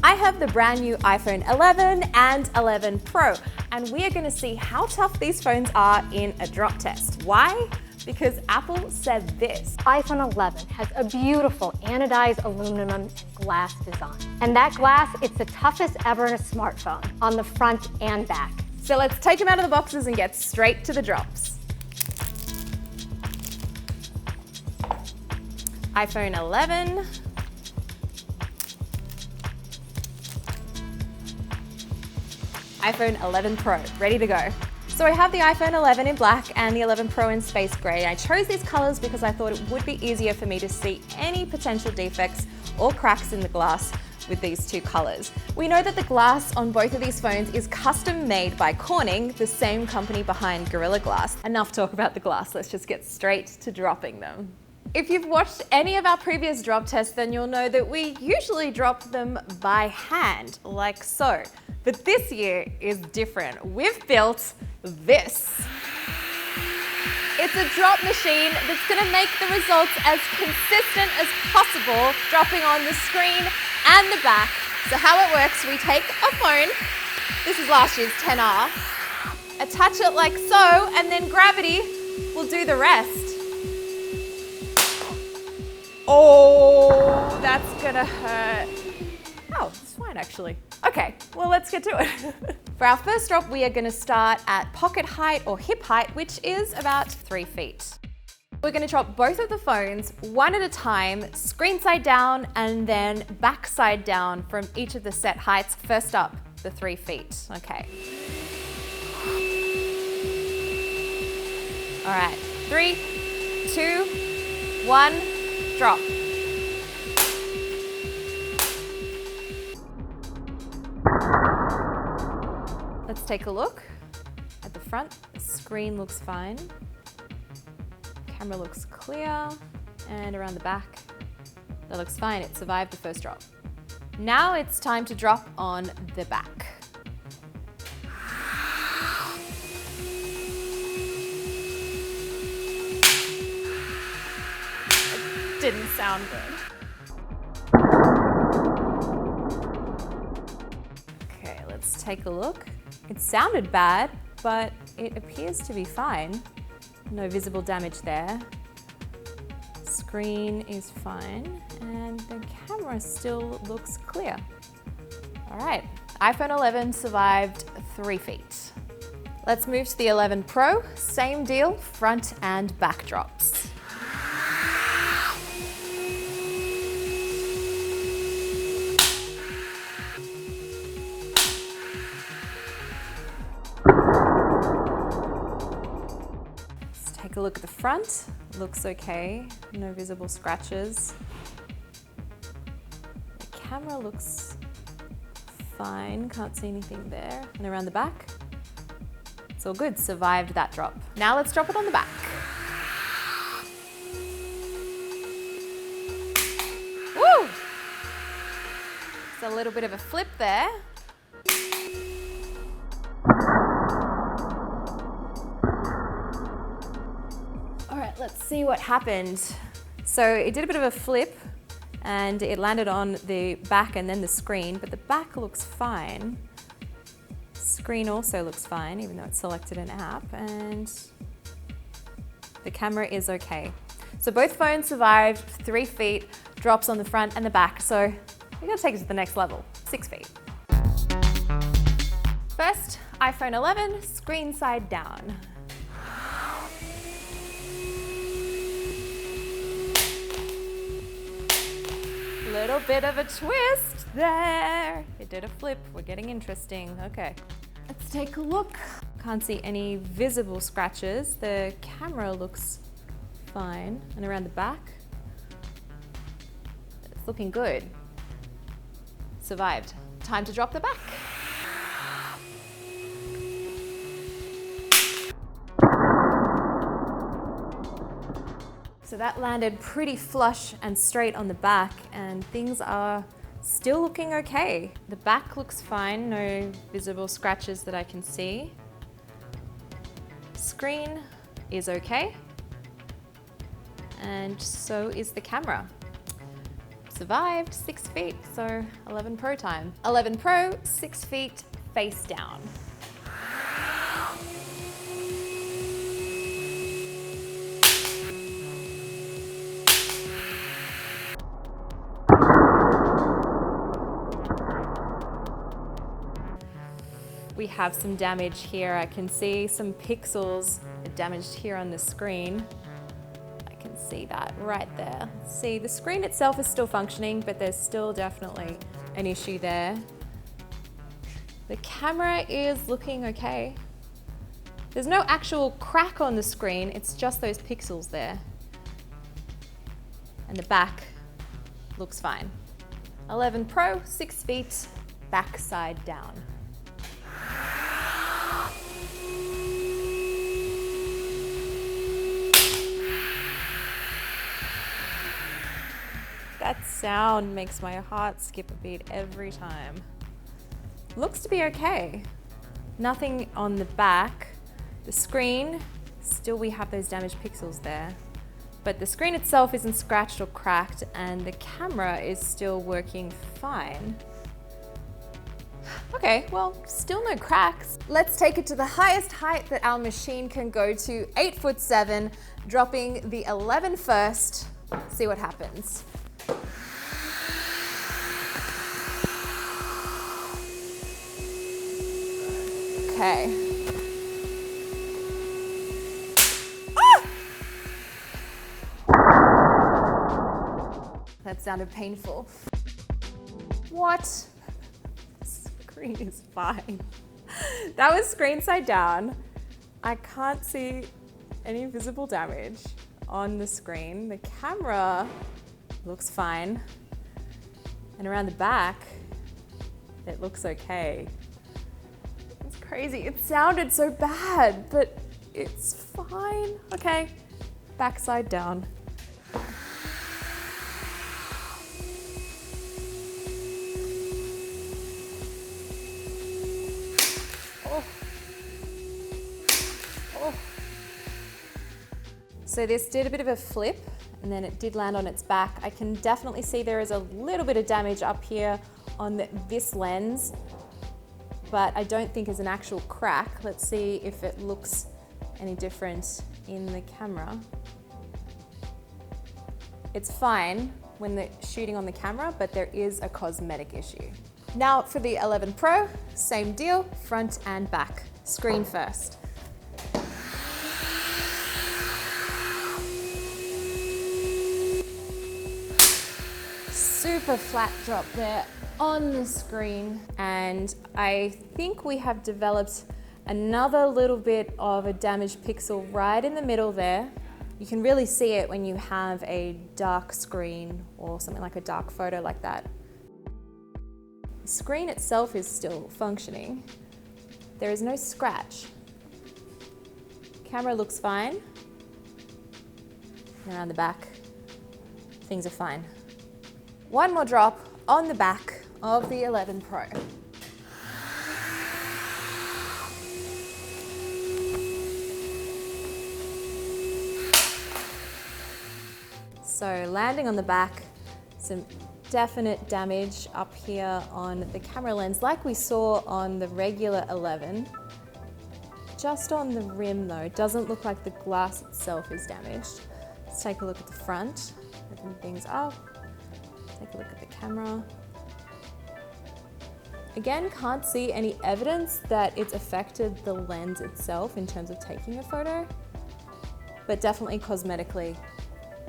I have the brand new iPhone 11 and 11 Pro, and we are going to see how tough these phones are in a drop test. Why? Because Apple said this. iPhone 11 has a beautiful anodized aluminum and glass design. And that glass, it's the toughest ever in a smartphone, on the front and back. So let's take them out of the boxes and get straight to the drops. iPhone 11. iPhone 11 Pro, ready to go. So I have the iPhone 11 in black and the 11 Pro in space gray. I chose these colors because I thought it would be easier for me to see any potential defects or cracks in the glass with these two colors. We know that the glass on both of these phones is custom made by Corning, the same company behind Gorilla Glass. Enough talk about the glass, let's just get straight to dropping them. If you've watched any of our previous drop tests, then you'll know that we usually drop them by hand, like so. But this year is different. We've built this. It's a drop machine that's gonna make the results as consistent as possible, dropping on the screen and the back. So how it works, we take a phone, this is last year's 10R, attach it like so, and then gravity will do the rest. Oh, that's gonna hurt. Oh, it's fine actually. Okay, well let's get to it. For our first drop, we are gonna start at pocket height or hip height, which is about 3 feet. We're gonna drop both of the phones one at a time, screen side down and then back side down from each of the set heights. First up, the 3 feet, okay. All right, 3, 2, 1, drop. Let's take a look at the front. The screen looks fine. Camera looks clear. And around the back, that looks fine. It survived the first drop. Now it's time to drop on the back. It didn't sound good. Okay, let's take a look. It sounded bad, but it appears to be fine. No visible damage there. Screen is fine, and the camera still looks clear. All right, iPhone 11 survived 3 feet. Let's move to the 11 Pro. Same deal, front and back drops. Take a look at the front, looks okay, no visible scratches. The camera looks fine, can't see anything there. And around the back, it's all good, survived that drop. Now let's drop it on the back. Woo! It's a little bit of a flip there. All right, let's see what happened. So it did a bit of a flip and it landed on the back and then the screen, but the back looks fine. Screen also looks fine, even though it selected an app, and the camera is okay. So both phones survived 3 feet, drops on the front and the back. So we're gonna take it to the next level, 6 feet. First, iPhone 11, screen side down. Little bit of a twist there. It did a flip, we're getting interesting. Okay, let's take a look. Can't see any visible scratches. The camera looks fine. And around the back, it's looking good. Survived. Time to drop the back. So that landed pretty flush and straight on the back, and things are still looking okay. The back looks fine, no visible scratches that I can see. Screen is okay, and so is the camera. Survived 6 feet, so 11 Pro time. 11 Pro, 6 feet face down. We have some damage here. I can see some pixels damaged here on the screen. I can see that right there. See, the screen itself is still functioning, but there's still definitely an issue there. The camera is looking okay. There's no actual crack on the screen, it's just those pixels there. And the back looks fine. 11 Pro, 6 feet, backside down. That sound makes my heart skip a beat every time. Looks to be okay. Nothing on the back. The screen, still we have those damaged pixels there. But the screen itself isn't scratched or cracked, and the camera is still working fine. Okay, well, still no cracks. Let's take it to the highest height that our machine can go to, 8'7", dropping the 11 first. See what happens. Okay. Ah! That sounded painful. What? Screen is fine. That was screen side down. I can't see any visible damage on the screen. The camera looks fine. And around the back, it looks okay. It's crazy. It sounded so bad, but it's fine. Okay, backside down. So this did a bit of a flip and then it did land on its back. I can definitely see there is a little bit of damage up here on this lens, but I don't think it's an actual crack. Let's see if it looks any different in the camera. It's fine when they're shooting on the camera, but there is a cosmetic issue. Now for the 11 Pro, same deal, front and back. Screen first. Super flat drop there on the screen, and I think we have developed another little bit of a damaged pixel right in the middle there. You can really see it when you have a dark screen or something like a dark photo like that. The screen itself is still functioning. There is no scratch. Camera looks fine. And around the back, things are fine. One more drop on the back of the 11 Pro. So landing on the back, some definite damage up here on the camera lens, like we saw on the regular 11. Just on the rim though, it doesn't look like the glass itself is damaged. Let's take a look at the front, open things up. Take a look at the camera. Again, can't see any evidence that it's affected the lens itself in terms of taking a photo, but definitely cosmetically,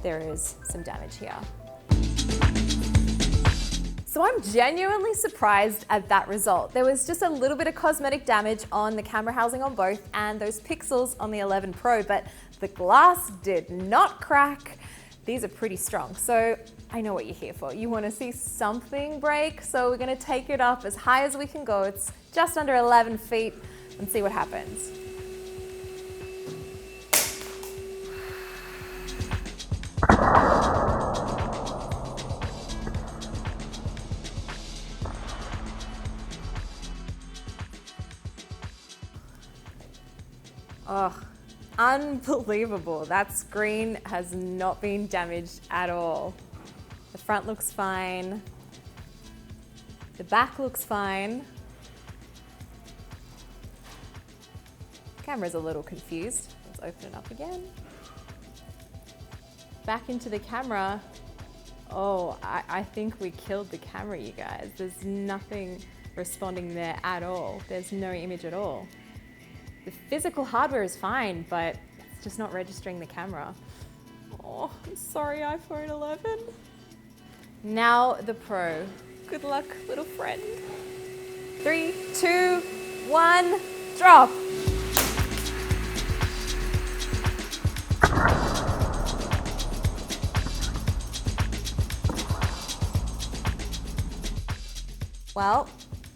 there is some damage here. So I'm genuinely surprised at that result. There was just a little bit of cosmetic damage on the camera housing on both and those pixels on the 11 Pro, but the glass did not crack. These are pretty strong. So I know what you're here for. You want to see something break, so we're going to take it up as high as we can go. It's just under 11 feet and see what happens. Oh, unbelievable. That screen has not been damaged at all. The front looks fine. The back looks fine. Camera's a little confused. Let's open it up again. Back into the camera. Oh, I think we killed the camera, you guys. There's nothing responding there at all. There's no image at all. The physical hardware is fine, but it's just not registering the camera. Oh, I'm sorry, iPhone 11. Now the Pro. Good luck, little friend. 3, 2, 1, drop. Well,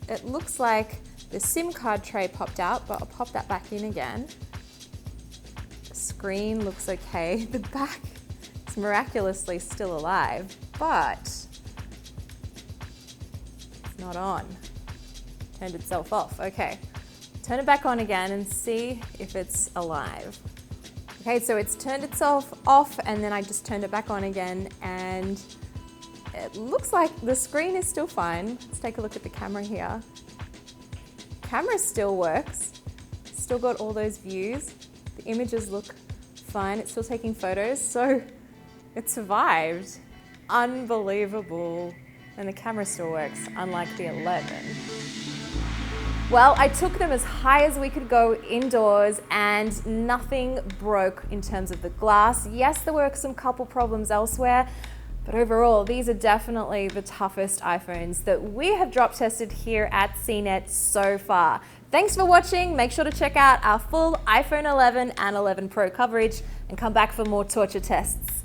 it looks like the SIM card tray popped out, but I'll pop that back in again. The screen looks okay. The back is miraculously still alive, but it's not on. Turned itself off. Okay, turn it back on again and see if it's alive. Okay, so it's turned itself off and then I just turned it back on again and it looks like the screen is still fine. Let's take a look at the camera here. Camera still works. Still got all those views. The images look fine. It's still taking photos, so it survived. Unbelievable. And the camera still works, unlike the 11. Well, I took them as high as we could go indoors and nothing broke in terms of the glass. Yes, there were some couple problems elsewhere, but overall, these are definitely the toughest iPhones that we have drop tested here at CNET so far. Thanks for watching. Make sure to check out our full iPhone 11 and 11 Pro coverage and come back for more torture tests.